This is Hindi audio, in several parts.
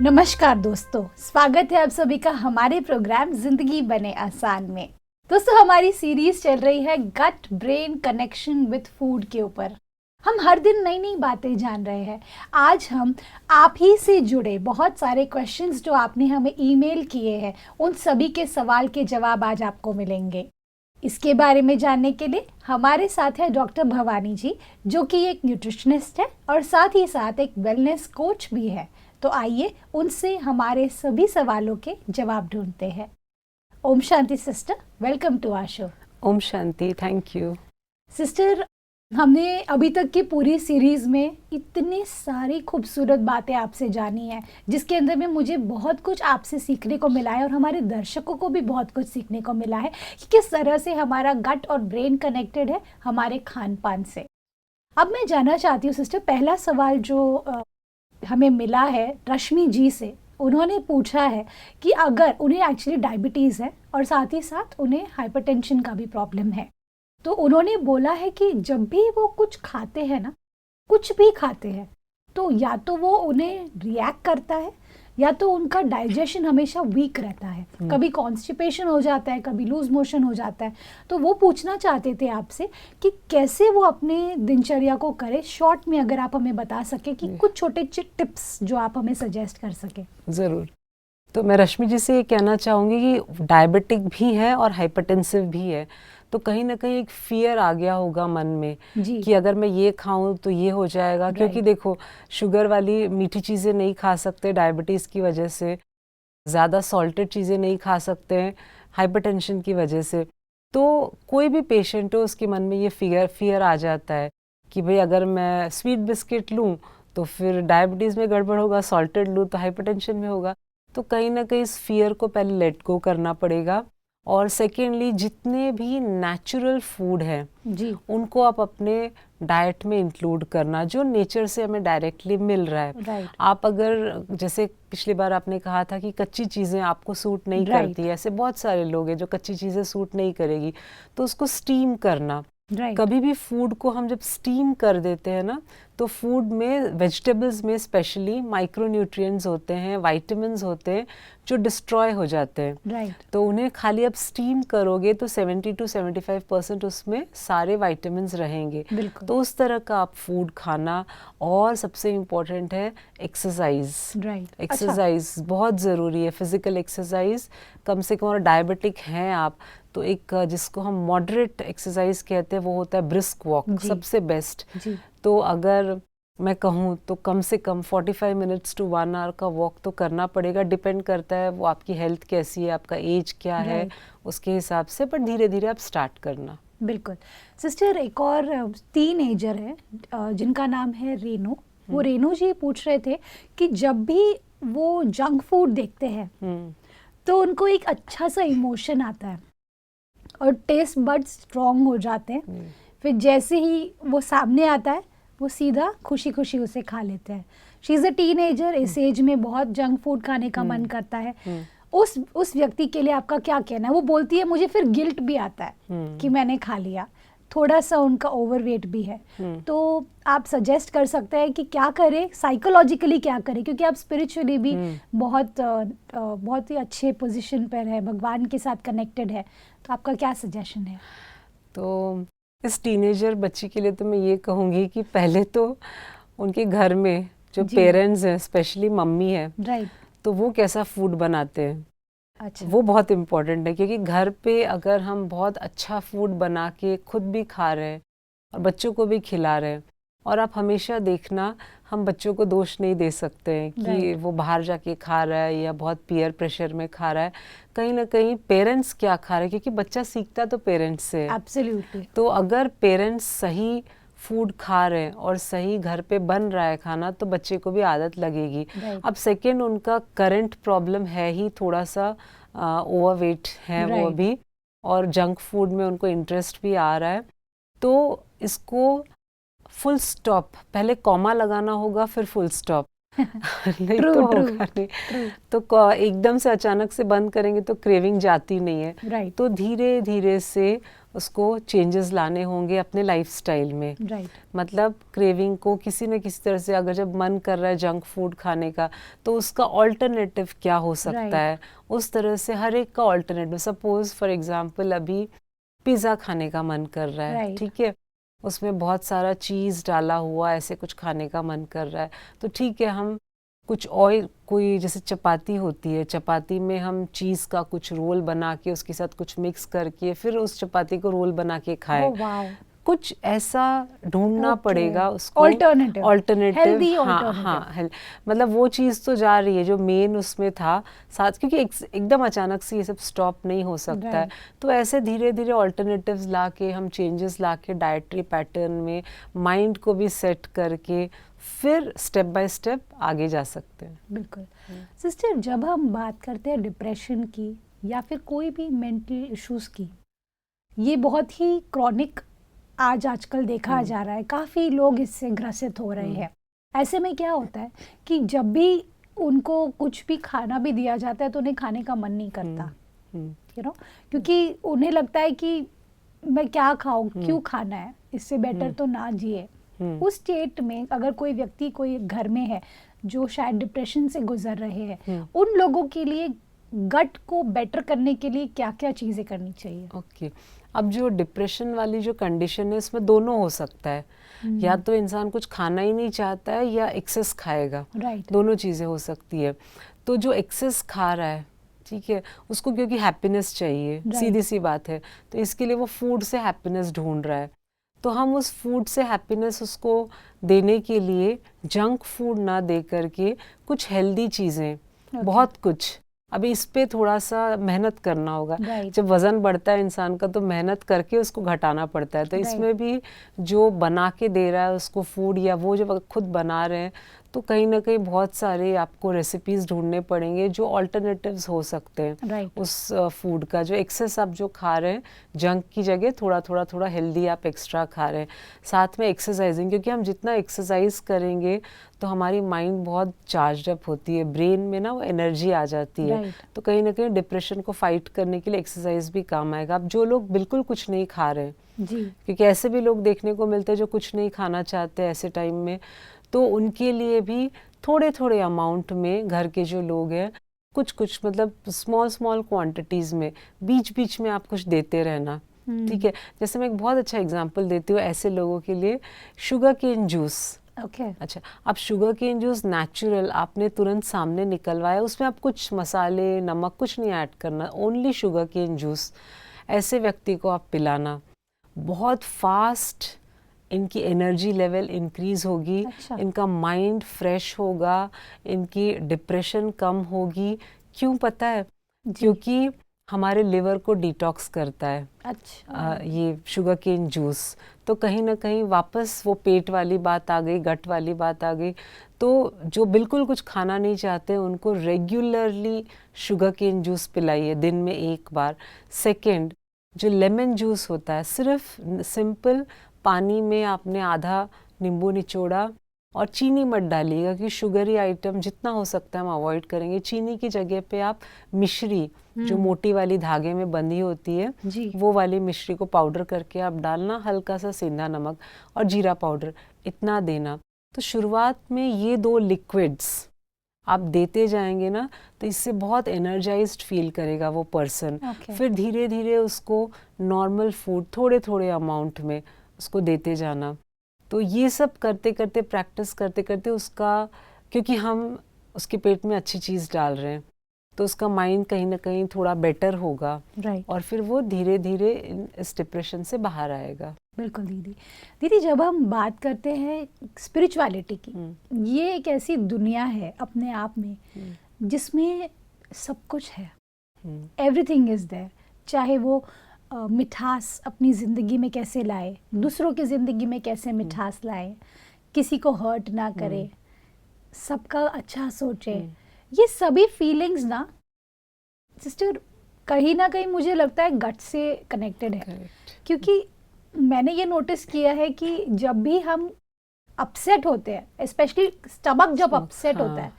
नमस्कार दोस्तों, स्वागत है आप सभी का हमारे प्रोग्राम जिंदगी बने आसान में। दोस्तों, हमारी सीरीज चल रही है gut brain connection with food के ऊपर। हम हर दिन नई नई बातें जान रहे हैं। आज हम आप ही से जुड़े बहुत सारे क्वेश्चंस जो आपने हमें ईमेल किए हैं, उन सभी के सवाल के जवाब आज आपको मिलेंगे। इसके बारे में जानने के लिए हमारे साथ है डॉक्टर भवानी जी, जो कि एक न्यूट्रिशनिस्ट है और साथ ही साथ एक वेलनेस कोच भी है। तो आइए उनसे हमारे सभी सवालों के जवाब ढूंढते हैं। ओम शांति sister, welcome to our show. ओम शांति, थैंक यू। सिस्टर, हमने अभी तक की पूरी सीरीज में इतनी सारी खूबसूरत बातें आपसे जानी है, जिसके अंदर में मुझे बहुत कुछ आपसे सीखने को मिला है और हमारे दर्शकों को भी बहुत कुछ सीखने को मिला है कि किस तरह से हमारा गट और ब्रेन कनेक्टेड है हमारे खान पान से। अब मैं जानना चाहती हूँ सिस्टर, पहला सवाल जो हमें मिला है रश्मि जी से। उन्होंने पूछा है कि अगर उन्हें एक्चुअली डायबिटीज़ है और साथ ही साथ उन्हें हाइपरटेंशन का भी प्रॉब्लम है, तो उन्होंने बोला है कि जब भी वो कुछ खाते हैं ना, कुछ भी खाते हैं, तो या तो वो उन्हें रिएक्ट करता है या तो उनका डाइजेशन हमेशा वीक रहता है। कभी कॉन्स्टिपेशन हो जाता है, कभी लूज मोशन हो जाता है। तो वो पूछना चाहते थे आपसे कि कैसे वो अपने दिनचर्या को करे। शॉर्ट में अगर आप हमें बता सके कि कुछ छोटे टिप्स जो आप हमें सजेस्ट कर सके। ज़रूर। तो मैं रश्मि जी से ये कहना चाहूँगी कि डायबिटिक भी है और हाइपरटेंसिव भी है, तो कहीं ना कहीं एक फियर आ गया होगा मन में कि अगर मैं ये खाऊं तो ये हो जाएगा। क्योंकि देखो, शुगर वाली मीठी चीज़ें नहीं खा सकते डायबिटीज़ की वजह से, ज़्यादा सॉल्टेड चीज़ें नहीं खा सकते हैं हाइपरटेंशन की वजह से। तो कोई भी पेशेंट हो, उसके मन में ये फियर आ जाता है कि भाई अगर मैं स्वीट बिस्किट लूँ तो फिर डायबिटीज़ में गड़बड़ होगा, सॉल्टेड लूँ तो हाइपरटेंशन में होगा। तो कहीं ना कहीं इस फियर को पहले लेट गो करना पड़ेगा। और सेकेंडली, जितने भी नेचुरल फूड हैं जी, उनको आप अपने डाइट में इंक्लूड करना, जो नेचर से हमें डायरेक्टली मिल रहा है। आप अगर, जैसे पिछली बार आपने कहा था कि कच्ची चीज़ें आपको सूट नहीं करती, ऐसे बहुत सारे लोग हैं जो कच्ची चीज़ें सूट नहीं करेगी, तो उसको स्टीम करना। कभी भी फूड को हम जब स्टीम कर देते हैं ना, तो फूड में, वेजिटेबल्स में स्पेशली माइक्रोन्यूट्रिएंट्स होते हैं, विटामिन्स होते हैं जो डिस्ट्रॉय हो जाते हैं। तो उन्हें खाली आप स्टीम करोगे तो 70 to 75% उसमें सारे विटामिन्स रहेंगे। तो उस तरह का आप फूड खाना। और सबसे इम्पोर्टेंट है एक्सरसाइज। एक्सरसाइज बहुत ज़रूरी है, फिजिकल एक्सरसाइज कम से कम। और डायबिटिक हैं आप तो एक, जिसको हम मॉडरेट एक्सरसाइज कहते हैं, वो होता है ब्रिस्क वॉक, सबसे बेस्ट। तो अगर मैं कहूँ तो कम से कम 45 मिनट्स to 1 hour का वॉक तो करना पड़ेगा। डिपेंड करता है वो आपकी हेल्थ कैसी है, आपका एज क्या है, उसके हिसाब से, पर धीरे धीरे आप स्टार्ट करना। बिल्कुल सिस्टर, एक और टीनेजर है जिनका नाम है रेनू। वो रेनू जी पूछ रहे थे कि जब भी वो जंक फूड देखते हैं तो उनको एक अच्छा सा इमोशन आता है और टेस्ट बड स्ट्रॉन्ग हो जाते हैं। फिर जैसे ही वो सामने आता है, वो सीधा खुशी खुशी उसे खा लेते हैं। शी इज़ अ टीनेजर, इस एज में बहुत जंक फूड खाने का मन करता है। उस व्यक्ति के लिए आपका क्या कहना है? वो बोलती है मुझे फिर गिल्ट भी आता है कि मैंने खा लिया। थोड़ा सा उनका ओवरवेट भी है। तो आप सजेस्ट कर सकते हैं कि क्या करें, साइकोलॉजिकली क्या करें, क्योंकि आप स्पिरिचुअली भी बहुत ही अच्छे पोजीशन पर है, भगवान के साथ कनेक्टेड है। तो आपका क्या सजेशन है? तो इस टीनेजर बच्ची के लिए तो मैं ये कहूँगी कि पहले तो उनके घर में जो पेरेंट्स हैं, स्पेशली मम्मी है, तो वो कैसा फूड बनाते हैं, अच्छा, वो बहुत इम्पोर्टेंट है। क्योंकि घर पे अगर हम बहुत अच्छा फूड बना के खुद भी खा रहे हैं और बच्चों को भी खिला रहे हैं, और आप हमेशा देखना, हम बच्चों को दोष नहीं दे सकते हैं कि वो बाहर जाके खा रहा है या बहुत पीयर प्रेशर में खा रहा है। कहीं ना कहीं पेरेंट्स क्या खा रहे हैं, क्योंकि बच्चा सीखता तो पेरेंट्स से है। एब्सोल्युटली। तो अगर पेरेंट्स सही फूड खा रहे हैं और सही घर पे बन रहा है खाना, तो बच्चे को भी आदत लगेगी। अब सेकेंड, उनका करंट प्रॉब्लम है ही थोड़ा सा ओवरवेट है वो अभी, और जंक फूड में उनको इंटरेस्ट भी आ रहा है। तो इसको फुल स्टॉप, पहले कॉमा लगाना होगा फिर फुल स्टॉप नहीं तो होगा नहीं। तो एकदम से अचानक से बंद करेंगे तो क्रेविंग जाती नहीं है। तो धीरे धीरे से उसको चेंजेस लाने होंगे अपने लाइफस्टाइल में। मतलब क्रेविंग को किसी न किसी तरह से, अगर जब मन कर रहा है जंक फूड खाने का तो उसका ऑल्टरनेटिव क्या हो सकता है, उस तरह से हर एक का ऑल्टरनेटिव। सपोज फॉर एग्जांपल अभी पिज़्ज़ा खाने का मन कर रहा है, ठीक है, उसमें बहुत सारा चीज़ डाला हुआ, ऐसे कुछ खाने का मन कर रहा है, तो ठीक है, हम कुछ ऑयल, कोई जैसे चपाती होती है, चपाती में हम चीज़ का कुछ रोल बना के उसके साथ कुछ मिक्स करके फिर उस चपाती को रोल बना के खाएं। कुछ ऐसा ढूंढना पड़ेगा उसको, ऑल्टरनेटिव। हाँ, मतलब वो चीज़ तो जा रही है जो मेन उसमें था साथ, क्योंकि एकदम अचानक से ये सब स्टॉप नहीं हो सकता है। तो ऐसे धीरे धीरे ऑल्टरनेटिव्स ला के, हम चेंजेस ला के डाइटरी पैटर्न में माइंड को भी सेट करके फिर स्टेप बाय स्टेप आगे जा सकते हैं। बिल्कुल। सिस्टर, जब हम बात करते हैं डिप्रेशन की या फिर कोई भी मेंटल इश्यूज की, ये बहुत ही क्रॉनिक आजकल देखा जा रहा है, काफ़ी लोग इससे ग्रसित हो रहे हैं। ऐसे में क्या होता है कि जब भी उनको कुछ भी खाना भी दिया जाता है तो उन्हें खाने का मन नहीं करता, यू नो, क्योंकि उन्हें लगता है कि मैं क्या खाऊं, क्यों खाना है, इससे बेटर तो ना जिए। उस स्टेट में अगर कोई व्यक्ति कोई घर में है जो शायद डिप्रेशन से गुजर रहे हैं, उन लोगों के लिए गट को बेटर करने के लिए क्या क्या चीज़ें करनी चाहिए? ओके, अब जो डिप्रेशन वाली जो कंडीशन है इसमें दोनों हो सकता है, या तो इंसान कुछ खाना ही नहीं चाहता है या एक्सेस खाएगा, दोनों चीज़ें हो सकती है। तो जो एक्सेस खा रहा है, ठीक है, उसको क्योंकि हैप्पीनेस चाहिए, सीधी सी बात है, तो इसके लिए वो फूड से हैप्पीनेस ढूंढ रहा है। तो हम उस फूड से हैप्पीनेस उसको देने के लिए जंक फूड ना दे करके कुछ हेल्दी चीज़ें, बहुत कुछ, अभी इस पे थोड़ा सा मेहनत करना होगा। जब वज़न बढ़ता है इंसान का तो मेहनत करके उसको घटाना पड़ता है। तो इसमें भी जो बना के दे रहा है उसको फूड, या वो जब खुद बना रहे हैं, तो कहीं ना कहीं बहुत सारे आपको रेसिपीज़ ढूंढने पड़ेंगे जो ऑल्टरनेटिव्स हो सकते हैं उस फूड का। जो एक्सेस आप जो खा रहे हैं जंक की जगह थोड़ा हेल्दी आप एक्स्ट्रा खा रहे हैं। साथ में एक्सरसाइजिंग, क्योंकि हम जितना एक्सरसाइज करेंगे तो हमारी माइंड बहुत चार्ज अप होती है, ब्रेन में ना वो एनर्जी आ जाती है। तो कहीं ना कहीं डिप्रेशन को फाइट करने के लिए एक्सरसाइज भी काम आएगा। अब जो लोग बिल्कुल कुछ नहीं खा रहे हैं, क्योंकि ऐसे भी लोग देखने को मिलते हैं जो कुछ नहीं खाना चाहते ऐसे टाइम में, तो उनके लिए भी थोड़े अमाउंट में घर के जो लोग हैं कुछ मतलब स्मॉल क्वांटिटीज़ में बीच बीच में आप कुछ देते रहना, ठीक है। जैसे मैं एक बहुत अच्छा एग्जांपल देती हूँ ऐसे लोगों के लिए, शुगर केन जूस। अच्छा, अब शुगर केन जूस नेचुरल आपने तुरंत सामने निकलवाया, उसमें आप कुछ मसाले, नमक कुछ नहीं ऐड करना, ओनली शुगर केन जूस। ऐसे व्यक्ति को आप पिलाना, बहुत फास्ट इनकी एनर्जी लेवल इंक्रीज होगी। इनका माइंड फ्रेश होगा, इनकी डिप्रेशन कम होगी। क्यों पता है? क्योंकि हमारे लिवर को डिटॉक्स करता है ये शुगर केन जूस। तो कहीं ना कहीं वापस वो पेट वाली बात आ गई, गट वाली बात आ गई। तो जो बिल्कुल कुछ खाना नहीं चाहते उनको रेगुलरली शुगर केन जूस पिलाइए, दिन में 1 बार। सेकेंड, जो लेमन जूस होता है, सिर्फ सिंपल पानी में आपने आधा नींबू निचोड़ा और चीनी मत डालिएगा, कि शुगरी आइटम जितना हो सकता है हम अवॉइड करेंगे। चीनी की जगह पे आप मिश्री, जो मोटी वाली धागे में बंधी होती है, वो वाली मिश्री को पाउडर करके आप डालना, हल्का सा सेंधा नमक और जीरा पाउडर, इतना देना। तो शुरुआत में ये 2 लिक्विड्स आप देते जाएंगे ना, तो इससे बहुत एनर्जाइज्ड फील करेगा वो पर्सन। फिर धीरे धीरे उसको नॉर्मल फूड थोड़े अमाउंट में उसको देते जाना। तो ये सब करते करते, प्रैक्टिस करते करते उसका, क्योंकि हम उसके पेट में अच्छी चीज़ डाल रहे हैं, तो उसका माइंड कहीं ना कहीं थोड़ा बेटर होगा, और फिर वो धीरे धीरे इस डिप्रेशन से बाहर आएगा। बिल्कुल दीदी, जब हम बात करते हैं स्पिरिचुअलिटी की, ये एक ऐसी दुनिया है अपने आप में जिसमें सब कुछ है, एवरीथिंग इज देयर। चाहे वो मिठास अपनी ज़िंदगी में कैसे लाए, दूसरों की ज़िंदगी में कैसे मिठास लाए, किसी को हर्ट ना करे, सबका अच्छा सोचे, ये सभी फीलिंग्स ना सिस्टर कहीं ना कहीं मुझे लगता है गट से कनेक्टेड है। क्योंकि मैंने ये नोटिस किया है कि जब भी हम अपसेट होते हैं, स्पेशली स्टमक जब अपसेट होता है,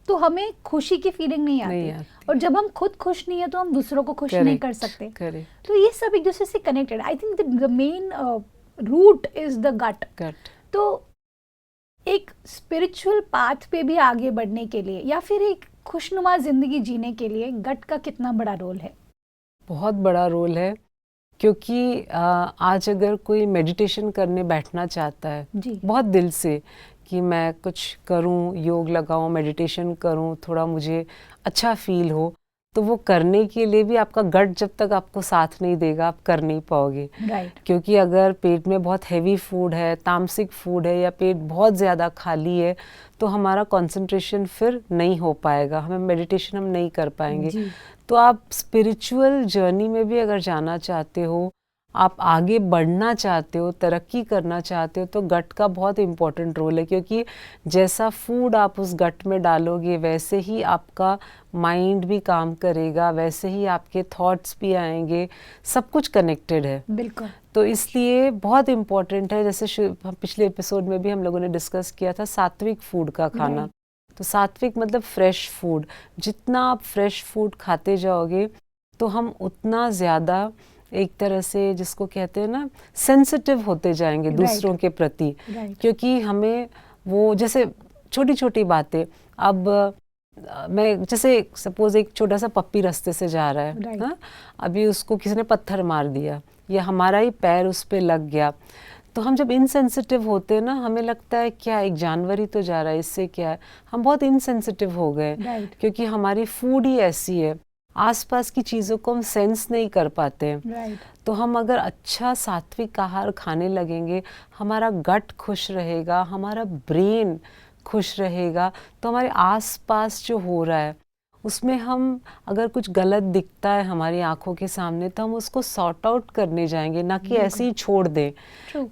तो हमें खुशी की फीलिंग नहीं आती। और जब हम खुद खुश नहीं है तो हम दूसरों को खुश नहीं कर सकते। तो ये सब एक दूसरे से connected. I think the main root is the gut. तो एक स्पिरिचुअल पाथ पे भी आगे बढ़ने के लिए या फिर एक खुशनुमा जिंदगी जीने के लिए गट का कितना बड़ा रोल है? बहुत बड़ा रोल है, क्योंकि आज अगर कोई मेडिटेशन करने बैठना चाहता है बहुत दिल से कि मैं कुछ करूं, योग लगाऊं, मेडिटेशन करूं, थोड़ा मुझे अच्छा फील हो, तो वो करने के लिए भी आपका गट जब तक आपको साथ नहीं देगा आप कर नहीं पाओगे। क्योंकि अगर पेट में बहुत हैवी फूड है, तामसिक फूड है, या पेट बहुत ज़्यादा खाली है, तो हमारा कंसंट्रेशन फिर नहीं हो पाएगा, हमें मेडिटेशन हम नहीं कर पाएंगे। तो आप स्पिरिचुअल जर्नी में भी अगर जाना चाहते हो, आप आगे बढ़ना चाहते हो, तरक्की करना चाहते हो, तो गट का बहुत इम्पोर्टेंट रोल है। क्योंकि जैसा फूड आप उस गट में डालोगे वैसे ही आपका माइंड भी काम करेगा, वैसे ही आपके थॉट्स भी आएंगे, सब कुछ कनेक्टेड है। बिल्कुल। तो इसलिए बहुत इम्पोर्टेंट है, जैसे पिछले एपिसोड में भी हम लोगों ने डिस्कस किया था सात्विक फूड का खाना। तो सात्विक मतलब फ्रेश फूड। जितना आप फ्रेश फूड खाते जाओगे तो हम उतना ज़्यादा एक तरह से जिसको कहते हैं ना सेंसिटिव होते जाएंगे दूसरों के प्रति। क्योंकि हमें वो जैसे छोटी छोटी बातें, अब मैं जैसे सपोज एक छोटा सा पप्पी रास्ते से जा रहा है, हाँ, अभी उसको किसी ने पत्थर मार दिया या हमारा ही पैर उस पर लग गया, तो हम जब इनसेंसिटिव होते हैं ना, हमें लगता है क्या एक जानवर ही तो जा रहा है, इससे क्या है, हम बहुत इनसेंसिटिव हो गए। क्योंकि हमारी फूड ही ऐसी है, आसपास की चीज़ों को हम सेंस नहीं कर पाते हैं। तो हम अगर अच्छा सात्विक आहार खाने लगेंगे, हमारा गट खुश रहेगा, हमारा ब्रेन खुश रहेगा, तो हमारे आसपास जो हो रहा है उसमें हम अगर कुछ गलत दिखता है हमारी आंखों के सामने तो हम उसको सॉर्ट आउट करने जाएंगे, ना कि ऐसे ही छोड़ दें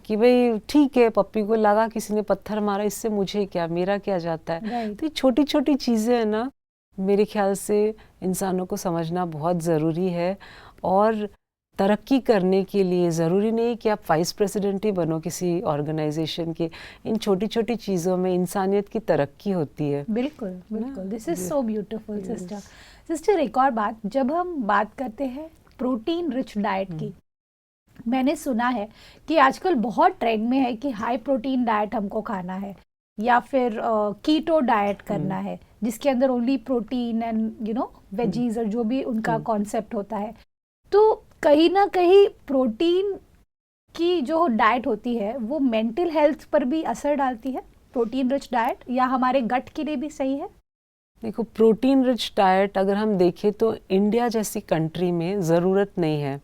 कि भाई ठीक है पप्पी को लगा किसी ने पत्थर मारा, इससे मुझे क्या, मेरा क्या जाता है। तो ये छोटी छोटी चीज़ें हैं ना, मेरे ख्याल से इंसानों को समझना बहुत ज़रूरी है। और तरक्की करने के लिए ज़रूरी नहीं कि आप वाइस प्रेसिडेंट ही बनो किसी ऑर्गेनाइजेशन के, इन छोटी छोटी चीज़ों में इंसानियत की तरक्की होती है। बिल्कुल बिल्कुल, this is so beautiful sister. एक और बात, जब हम बात करते हैं प्रोटीन रिच डाइट की, मैंने सुना है कि आजकल बहुत ट्रेंड में है कि हाई प्रोटीन डाइट हमको खाना है या फिर कीटो डाइट करना है, जिसके अंदर ओनली प्रोटीन एंड वेजीज और जो भी उनका कॉन्सेप्ट होता है। तो कहीं ना कहीं प्रोटीन की जो डाइट होती है वो मेंटल हेल्थ पर भी असर डालती है, प्रोटीन रिच डाइट, या हमारे गट के लिए भी सही है? देखो, प्रोटीन रिच डाइट अगर हम देखें तो इंडिया जैसी कंट्री में ज़रूरत नहीं है।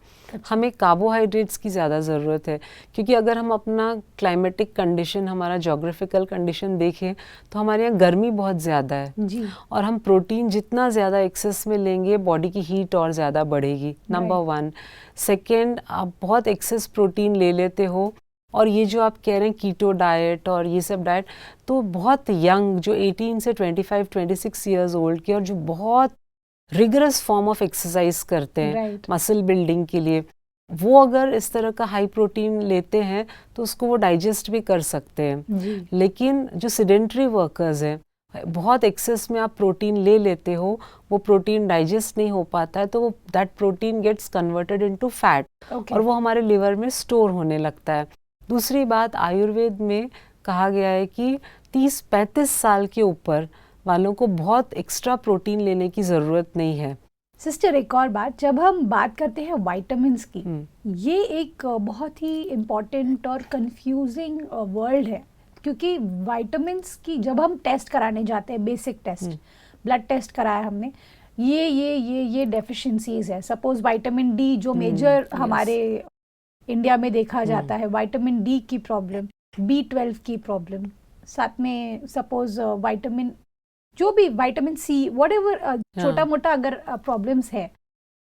हमें कार्बोहाइड्रेट्स की ज़्यादा ज़रूरत है, क्योंकि अगर हम अपना क्लाइमेटिक कंडीशन, हमारा जोग्राफिकल कंडीशन देखें तो हमारे यहाँ गर्मी बहुत ज़्यादा है जी। और हम प्रोटीन जितना ज़्यादा एक्सेस में लेंगे बॉडी की हीट और ज़्यादा बढ़ेगी, नंबर 1। सेकेंड, आप बहुत एक्सेस प्रोटीन ले लेते हो, और ये जो आप कह रहे हैं कीटो डाइट और ये सब डाइट, तो बहुत यंग जो 18 से 25-26 ईयर्स ओल्ड के और जो बहुत रिगरस फॉर्म ऑफ एक्सरसाइज करते हैं मसल बिल्डिंग के लिए, वो अगर इस तरह का हाई प्रोटीन लेते हैं तो उसको वो डाइजेस्ट भी कर सकते हैं। लेकिन जो सेडेंटरी वर्कर्स हैं, बहुत एक्सेस में आप प्रोटीन ले लेते हो, वो प्रोटीन डाइजेस्ट नहीं हो पाता है, तो वो that protein gets converted into fat और वो हमारे लिवर में स्टोर होने लगता है। दूसरी बात, आयुर्वेद में कहा गया है कि 30-35 साल के ऊपर वालों को बहुत एक्स्ट्रा प्रोटीन लेने की ज़रूरत नहीं है। सिस्टर, एक और बात, जब हम बात करते हैं विटामिन्स की, ये एक बहुत ही इम्पॉर्टेंट और कंफ्यूजिंग वर्ल्ड है, क्योंकि विटामिन्स की जब हम टेस्ट कराने जाते हैं, बेसिक टेस्ट, ब्लड टेस्ट कराया हमने, ये डेफिशिएंसीज है। सपोज विटामिन डी जो मेजर हमारे इंडिया में देखा जाता है, विटामिन डी की प्रॉब्लम, B12 की प्रॉब्लम, साथ में सपोज विटामिन, जो भी विटामिन सी, व्हाटएवर छोटा मोटा अगर प्रॉब्लम्स है,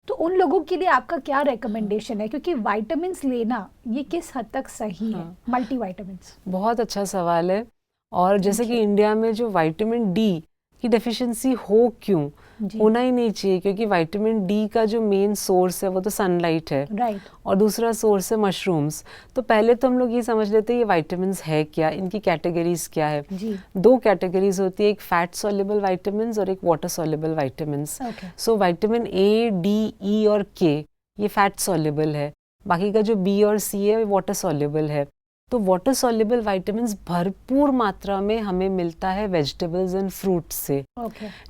तो उन लोगों के लिए आपका क्या रिकमेंडेशन है? क्योंकि विटामिन्स लेना ये किस हद तक सही है, मल्टीविटामिन्स? बहुत अच्छा सवाल है। और जैसे कि इंडिया में जो विटामिन डी की डेफिशिएंसी हो क्यों, होना ही नहीं चाहिए, क्योंकि विटामिन डी का जो मेन सोर्स है वो तो सनलाइट है, राइट। और दूसरा सोर्स है मशरूम्स। तो पहले तो हम लोग ये समझ लेते हैं ये विटामिन्स है क्या, इनकी कैटेगरीज क्या है। जी। 2 कैटेगरीज होती है, एक फैट सॉल्युबल विटामिन्स और एक water soluble vitamins. So vitamin A, D, E और के ये फैट सॉल्युबल है, बाकी का जो बी और सी है वो वाटर सॉल्युबल है। तो वाटर सॉल्युबल विटामिन्स भरपूर मात्रा में हमें मिलता है वेजिटेबल्स एंड फ्रूट्स से।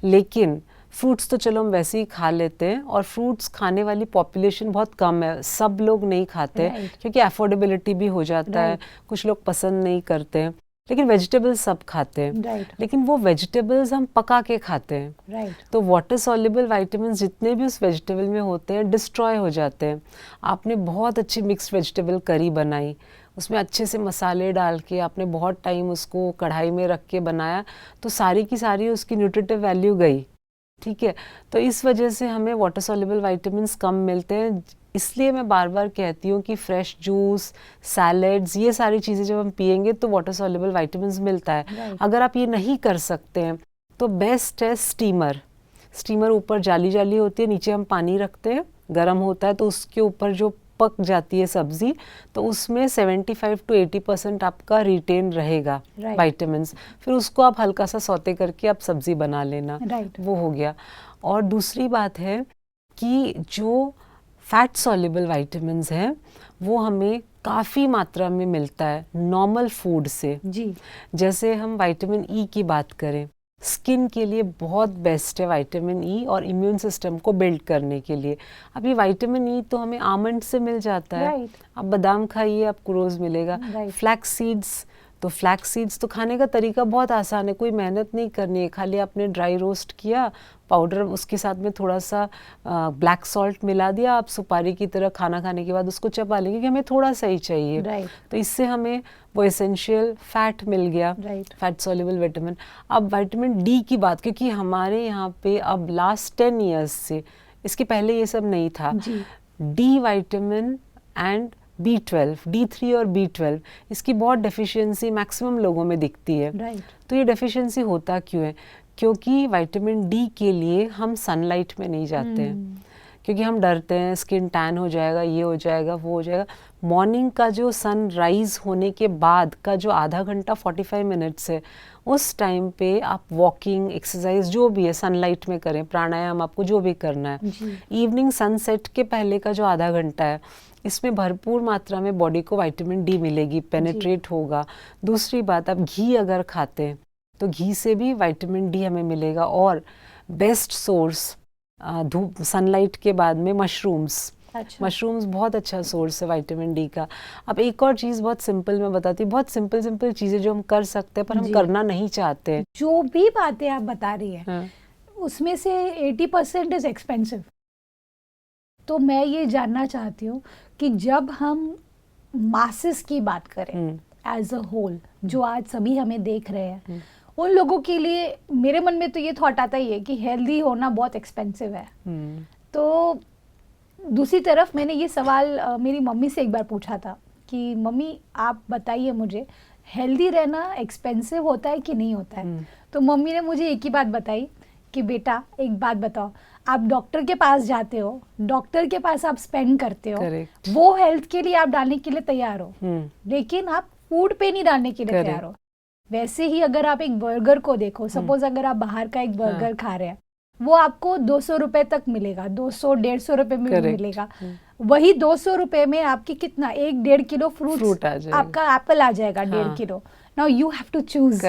लेकिन फ्रूट्स तो चलो हम वैसे ही खा लेते हैं, और फ्रूट्स खाने वाली पॉपुलेशन बहुत कम है, सब लोग नहीं खाते क्योंकि अफोर्डेबिलिटी भी हो जाता है, कुछ लोग पसंद नहीं करते हैं। लेकिन वेजिटेबल्स सब खाते हैं, लेकिन वो वेजिटेबल्स हम पका के खाते हैं। तो वाटर सॉल्युबल विटामिन्स जितने भी उस वेजिटेबल में होते हैं डिस्ट्रॉय हो जाते हैं। आपने बहुत अच्छी मिक्स्ड वेजिटेबल करी बनाई, उसमें अच्छे से मसाले डाल के आपने बहुत टाइम उसको कढ़ाई में रख के बनाया, तो सारी की सारी उसकी न्यूट्रिटिव वैल्यू गई, ठीक है। तो इस वजह से हमें वाटर सॉल्युबल विटामिन्स कम मिलते हैं। इसलिए मैं बार बार कहती हूँ कि फ्रेश जूस, सैलड्स, ये सारी चीज़ें जब हम पियेंगे तो वाटर सॉल्युबल विटामिन्स मिलता है। अगर आप ये नहीं कर सकते हैं तो बेस्ट है स्टीमर। स्टीमर ऊपर जाली जाली होती है, नीचे हम पानी रखते हैं, गर्म होता है तो उसके ऊपर जो पक जाती है सब्जी, तो उसमें 75 to 80% आपका रिटेन रहेगा विटामिन्स। फिर उसको आप हल्का सा सौते करके आप सब्जी बना लेना, वो हो गया। और दूसरी बात है कि जो फैट सॉल्युबल विटामिन्स हैं वो हमें काफ़ी मात्रा में मिलता है नॉर्मल फूड से। जी। जैसे हम विटामिन ई की बात करें, स्किन के लिए बहुत बेस्ट है विटामिन ई, और इम्यून सिस्टम को बिल्ड करने के लिए। अब ये विटामिन ई तो हमें आमंड से मिल जाता है, आप बादाम खाइए आपको रोज़ मिलेगा। फ्लैक्स सीड्स, तो फ्लैक्स सीड्स तो खाने का तरीका बहुत आसान है, कोई मेहनत नहीं करनी है, खाली आपने ड्राई रोस्ट किया पाउडर, उसके साथ में थोड़ा सा ब्लैक सॉल्ट मिला दिया, आप सुपारी की तरह खाना खाने के बाद उसको चबा लेंगे, क्योंकि हमें थोड़ा सा ही चाहिए। तो इससे हमें वो एसेंशियल फैट मिल गया, फैट सॉल्युबल विटामिन। अब विटामिन डी की बात, क्योंकि हमारे यहाँ पे अब लास्ट 10 ईयर्स से, इसके पहले ये सब नहीं था, D vitamin and B12, D3 और B12, इसकी बहुत डेफिशिएंसी मैक्सिमम लोगों में दिखती है। तो ये डेफिशिएंसी होता क्यों है? क्योंकि विटामिन डी के लिए हम सनलाइट में नहीं जाते हैं, क्योंकि हम डरते हैं स्किन टैन हो जाएगा, ये हो जाएगा, वो हो जाएगा। मॉर्निंग का जो सनराइज होने के बाद का जो आधा घंटा 45 मिनट्स है, उस टाइम पे आप वॉकिंग, एक्सरसाइज जो भी है सनलाइट में करें, प्राणायाम आपको जो भी करना है। इवनिंग सनसेट के पहले का जो आधा घंटा है, इसमें भरपूर मात्रा में बॉडी को विटामिन डी मिलेगी, पेनिट्रेट होगा। दूसरी बात, आप घी अगर खाते हैं तो घी से भी विटामिन डी हमें मिलेगा। और बेस्ट सोर्स धूप, सनलाइट के बाद में मशरूम्स। मशरूम्स बहुत अच्छा सोर्स है विटामिन डी का। अब एक और चीज़ बहुत सिंपल मैं बताती हूँ, बहुत सिंपल सिंपल चीज़ें जो हम कर सकते हैं पर हम करना नहीं चाहते हैं। जो भी बातें आप बता रही हैं उसमें से 80% इज एक्सपेंसिव। तो मैं ये जानना चाहती हूँ कि जब हम मासेस की बात करें एज अ होल, जो आज सभी हमें देख रहे हैं, उन लोगों के लिए मेरे मन में तो ये थॉट आता ही है कि हेल्दी होना बहुत एक्सपेंसिव है। तो दूसरी तरफ मैंने ये सवाल मेरी मम्मी से एक बार पूछा था कि मम्मी आप बताइए मुझे, हेल्दी रहना एक्सपेंसिव होता है कि नहीं होता है? तो मम्मी ने मुझे एक ही बात बताई कि बेटा एक बात बताओ, आप डॉक्टर के पास जाते हो, डॉक्टर के पास आप स्पेंड करते हो, वो हेल्थ के लिए आप डालने के लिए तैयार हो, लेकिन आप फूड पे नहीं डालने के लिए तैयार हो। वैसे ही अगर आप एक बर्गर को देखो, सपोज अगर आप बाहर का एक बर्गर खा रहे हैं, वो आपको 200 रुपए तक मिलेगा, 200-150 रुपए में मिलेगा। वही 200 रुपए में आपकी कितना 1-1.5 किलो फ्रूट आपका एप्पल आ जाएगा, 1.5 kilo. Now you have to choose.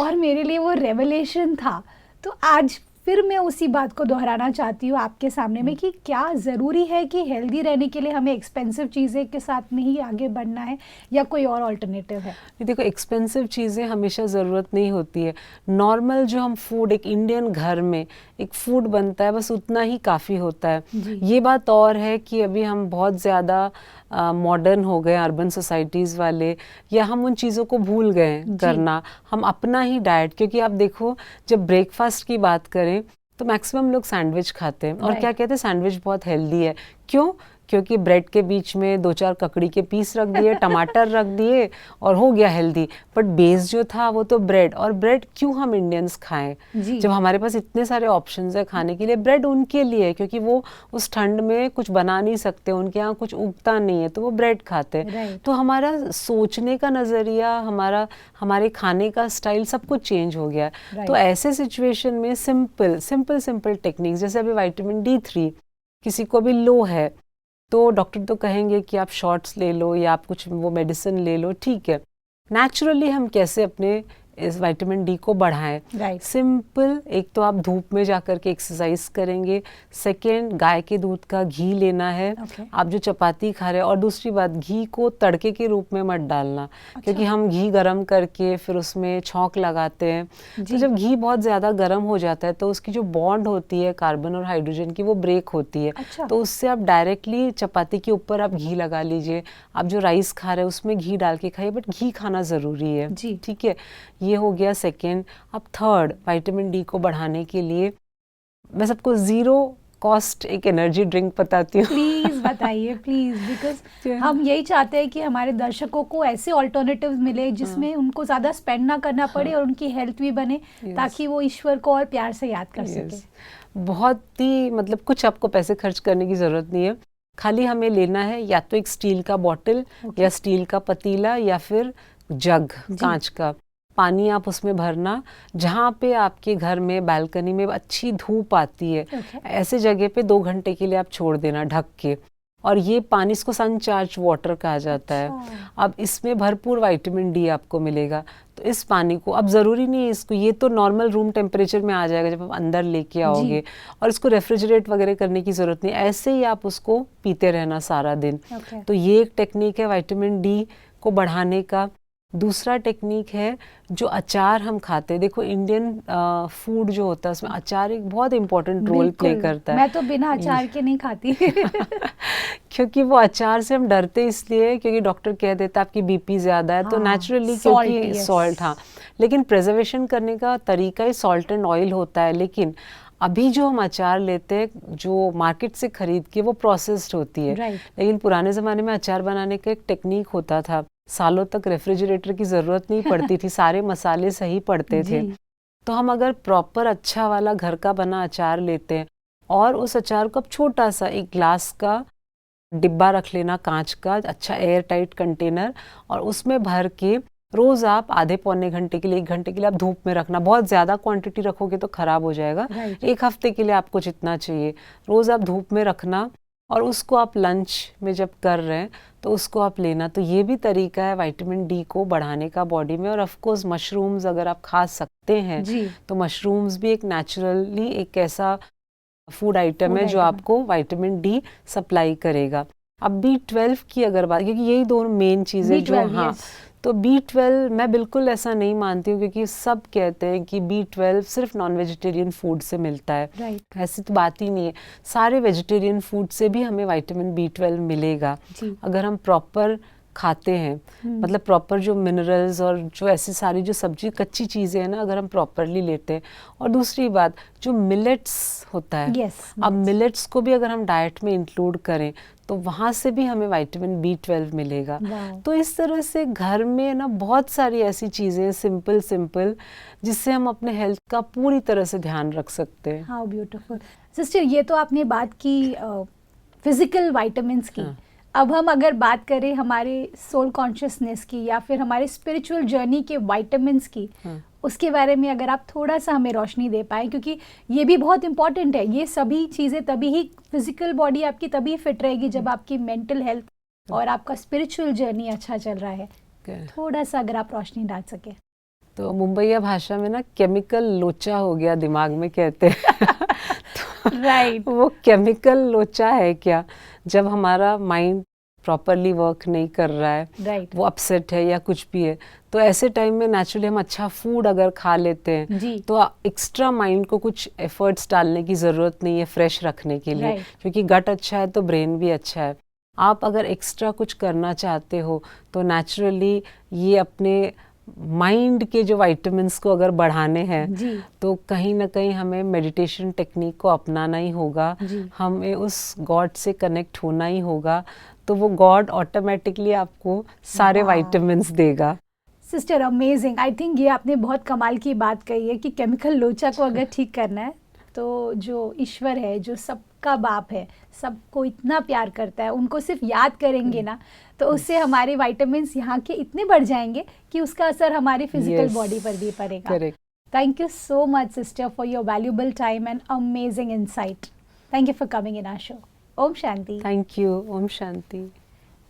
और मेरे लिए वो रेवलेशन था। तो आज फिर मैं उसी बात को दोहराना चाहती हूँ आपके सामने में कि क्या ज़रूरी है कि हेल्दी रहने के लिए हमें एक्सपेंसिव चीज़ें के साथ में ही आगे बढ़ना है या कोई और अल्टरनेटिव है? देखो, एक्सपेंसिव चीज़ें हमेशा ज़रूरत नहीं होती है। नॉर्मल जो हम फूड, एक इंडियन घर में एक फूड बनता है, बस उतना ही काफ़ी होता है। ये बात और है कि अभी हम बहुत ज़्यादा मॉडर्न हो गए, अर्बन सोसाइटीज़ वाले, या हम उन चीज़ों को भूल गए करना, हम अपना ही डाइट। क्योंकि आप देखो, जब ब्रेकफास्ट की बात करें तो मैक्सिमम लोग सैंडविच खाते हैं और क्या कहते हैं, सैंडविच बहुत हेल्दी है। क्यों? क्योंकि ब्रेड के बीच में 2-4 ककड़ी के पीस रख दिए, टमाटर रख दिए और हो गया हेल्दी। बट बेस जो था वो तो ब्रेड, और ब्रेड क्यों हम इंडियंस खाएं जब हमारे पास इतने सारे ऑप्शंस है खाने के लिए। ब्रेड उनके लिए है क्योंकि वो उस ठंड में कुछ बना नहीं सकते, उनके यहाँ कुछ उगता नहीं है, तो वो ब्रेड खाते हैं। तो हमारा सोचने का नज़रिया, हमारे खाने का स्टाइल सब कुछ चेंज हो गया है। तो ऐसे सिचुएशन में सिंपल टेक्निक्स, जैसे अभी विटामिन D3 किसी को भी लो है तो डॉक्टर तो कहेंगे कि आप शॉट्स ले लो या आप कुछ वो मेडिसिन ले लो, ठीक है। नेचुरली हम कैसे अपने इस विटामिन डी को बढ़ाएं? सिंपल, एक तो आप धूप में जाकर के एक्सरसाइज करेंगे, सेकेंड गाय के दूध का घी लेना है, आप जो चपाती खा रहे हैं, और दूसरी बात घी को तड़के के रूप में मत डालना, क्योंकि हम घी गरम करके फिर उसमें छौंक लगाते हैं, तो जब घी बहुत ज़्यादा गर्म हो जाता है तो उसकी जो बॉन्ड होती है कार्बन और हाइड्रोजन की वो ब्रेक होती है। तो उससे आप डायरेक्टली चपाती के ऊपर आप घी लगा लीजिए, आप जो राइस खा रहे हैं उसमें घी डाल के खाइए, बट घी खाना ज़रूरी है, ठीक है। ये हो गया सेकेंड। अब थर्ड, विटामिन डी को बढ़ाने के लिए मैं सबको 0 कॉस्ट एक एनर्जी ड्रिंक बताती हूँ। प्लीज बताइए प्लीज, बिकॉज हम यही चाहते हैं कि हमारे दर्शकों को ऐसे ऑल्टरनेटिव्स मिले जिसमें उनको ज़्यादा स्पेंड ना करना पड़े और उनकी हेल्थ भी बने, ताकि वो ईश्वर को और प्यार से याद कर सके। बहुत ही मतलब कुछ आपको पैसे खर्च करने की ज़रूरत नहीं है, खाली हमें लेना है या तो एक स्टील का बॉटल या स्टील का पतीला या फिर जग कांच का, पानी आप उसमें भरना, जहाँ पे आपके घर में बालकनी में अच्छी धूप आती है, ऐसे जगह पे 2 घंटे के लिए आप छोड़ देना ढक के, और ये पानी, इसको सनचार्ज वाटर कहा जाता है। अब इसमें भरपूर विटामिन डी आपको मिलेगा, तो इस पानी को, अब ज़रूरी नहीं है इसको, ये तो नॉर्मल रूम टेम्परेचर में आ जाएगा जब आप अंदर लेके आओगे, और इसको रेफ्रिजरेट वगैरह करने की ज़रूरत नहीं, ऐसे ही आप उसको पीते रहना सारा दिन। तो ये एक टेक्निक है विटामिन डी को बढ़ाने का। दूसरा टेक्निक है जो अचार हम खाते हैं, देखो इंडियन फूड जो होता है उसमें अचार एक बहुत इंपॉर्टेंट रोल प्ले करता है। मैं तो बिना अचार के नहीं खाती क्योंकि वो अचार से हम डरते इसलिए क्योंकि डॉक्टर कह देता है आपकी बीपी ज़्यादा है, तो नेचुरली क्योंकि सॉल्ट, हाँ, लेकिन प्रिजर्वेशन करने का तरीका ही सॉल्ट एंड ऑयल होता है। लेकिन अभी जो हम अचार लेते हैं जो मार्केट से खरीद के, वो प्रोसेस्ड होती है। लेकिन पुराने ज़माने में अचार बनाने का एक टेक्निक होता था, सालों तक रेफ्रिजरेटर की ज़रूरत नहीं पड़ती थी, सारे मसाले सही पड़ते थे। तो हम अगर प्रॉपर अच्छा वाला घर का बना अचार लेते हैं और उस अचार को अब छोटा सा एक ग्लास का डिब्बा रख लेना, कांच का, अच्छा एयर टाइट कंटेनर, और उसमें भर के रोज़ आप आधे पौने घंटे के लिए, 1 घंटे के लिए आप धूप में रखना। बहुत ज़्यादा क्वांटिटी रखोगे तो ख़राब हो जाएगा। 1 हफ्ते के लिए आपको जितना चाहिए रोज़ आप धूप में रखना, और उसको आप लंच में जब कर रहे हैं तो उसको आप लेना। तो ये भी तरीका है विटामिन डी को बढ़ाने का बॉडी में। और ऑफ कोर्स मशरूम्स अगर आप खा सकते हैं तो मशरूम्स भी एक नेचुरली एक ऐसा फूड आइटम है जो आपको विटामिन डी सप्लाई करेगा। अब B12 की अगर बात, क्योंकि यही दोनों मेन चीज़ें जो, हाँ, तो B12 मैं बिल्कुल ऐसा नहीं मानती हूँ, क्योंकि सब कहते हैं कि B12 सिर्फ नॉन वेजिटेरियन फूड से मिलता है। ऐसी तो बात ही नहीं है, सारे वेजिटेरियन फूड से भी हमें विटामिन B12 मिलेगा अगर हम प्रॉपर खाते हैं। मतलब प्रॉपर जो मिनरल्स और जो ऐसी सारी जो सब्जी कच्ची चीज़ें हैं ना, अगर हम प्रॉपरली लेते हैं। और दूसरी बात जो मिलेट्स होता है, अब मिलेट्स को भी अगर हम डाइट में इंक्लूड करें तो वहाँ से भी हमें विटामिन B12 मिलेगा। तो इस तरह से घर में ना बहुत सारी ऐसी चीज़ें सिंपल जिससे हम अपने हेल्थ का पूरी तरह से ध्यान रख सकते हैं। हाउ ब्यूटीफुल सिस्टर, ये तो आपने बात की फिजिकल विटामिन्स की। अब हम अगर बात करें हमारे सोल कॉन्शियसनेस की या फिर हमारे स्पिरिचुअल जर्नी के विटामिन्स की, उसके बारे में अगर आप थोड़ा सा हमें रोशनी दे पाएँ, क्योंकि ये भी बहुत इंपॉर्टेंट है। ये सभी चीज़ें तभी ही, फिजिकल बॉडी आपकी तभी फिट रहेगी जब आपकी मेंटल हेल्थ और आपका स्पिरिचुअल जर्नी अच्छा चल रहा है। थोड़ा सा अगर आप रोशनी डाल सके। तो मुंबईया भाषा में ना केमिकल लोचा हो गया दिमाग में कहते हैं। तो वो केमिकल लोचा है क्या? जब हमारा माइंड प्रॉपरली वर्क नहीं कर रहा है, वो अपसेट है या कुछ भी है, तो ऐसे टाइम में नेचुरली हम अच्छा फूड अगर खा लेते हैं तो एक्स्ट्रा माइंड को कुछ एफर्ट्स डालने की ज़रूरत नहीं है फ्रेश रखने के लिए, क्योंकि गट अच्छा है तो ब्रेन भी अच्छा है। आप अगर एक्स्ट्रा कुछ करना चाहते हो तो नेचुरली ये अपने माइंड के जो विटामिन्स को अगर बढ़ाने हैं जी। तो कहीं ना कहीं हमें मेडिटेशन टेक्निक को अपनाना ही होगा, हमें उस गॉड से कनेक्ट होना ही होगा, तो वो गॉड ऑटोमेटिकली आपको सारे विटामिन्स देगा। सिस्टर अमेजिंग, आई थिंक ये आपने बहुत कमाल की बात कही है कि केमिकल लोचा को अगर ठीक करना है तो जो ईश्वर है, जो सबका बाप है, सबको इतना प्यार करता है, उनको सिर्फ याद करेंगे ना तो उससे हमारे विटामिन्स यहाँ के इतने बढ़ जाएंगे कि उसका असर हमारी फिजिकल बॉडी पर भी पड़ेगा। Thank you so much sister for your valuable time and amazing insight. Thank you for coming in our show. ओम शांति। Thank you. ओम शांति।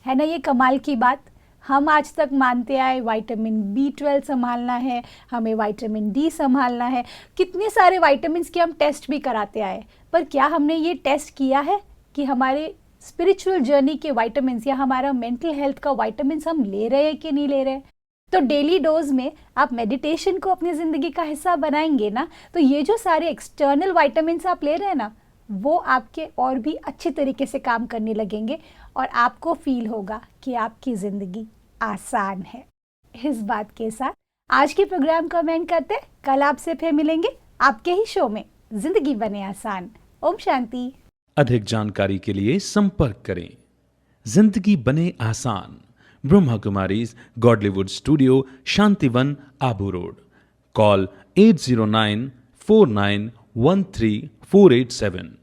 है ना ये कमाल की बात। हम आज तक मानते आए विटामिन B12 संभालना है, हमें विटामिन D संभालना है, कितने सारे विटामिन्स के हम टेस्ट भी कराते आए, पर क्या हमने ये टेस्ट किया है कि हमारे स्पिरिचुअल जर्नी के विटामिन्स या हमारा मेंटल हेल्थ का विटामिन्स हम ले रहे हैं कि नहीं ले रहे हैं? तो डेली डोज में आप मेडिटेशन को अपनी ज़िंदगी का हिस्सा बनाएंगे ना, तो ये जो सारे एक्सटर्नल विटामिन्स आप ले रहे हैं ना, वो आपके और भी अच्छे तरीके से काम करने लगेंगे और आपको फील होगा कि आपकी ज़िंदगी आसान है। इस बात के साथ आज के प्रोग्राम को एंड करते हैं। कल आपसे फिर मिलेंगे आपके ही शो में जिंदगी बने आसान। ओम शांति। अधिक जानकारी के लिए संपर्क करें जिंदगी बने आसान, Brahma Kumaris Godlywood studio, Shantivan, Abu road. Call 8094913 487।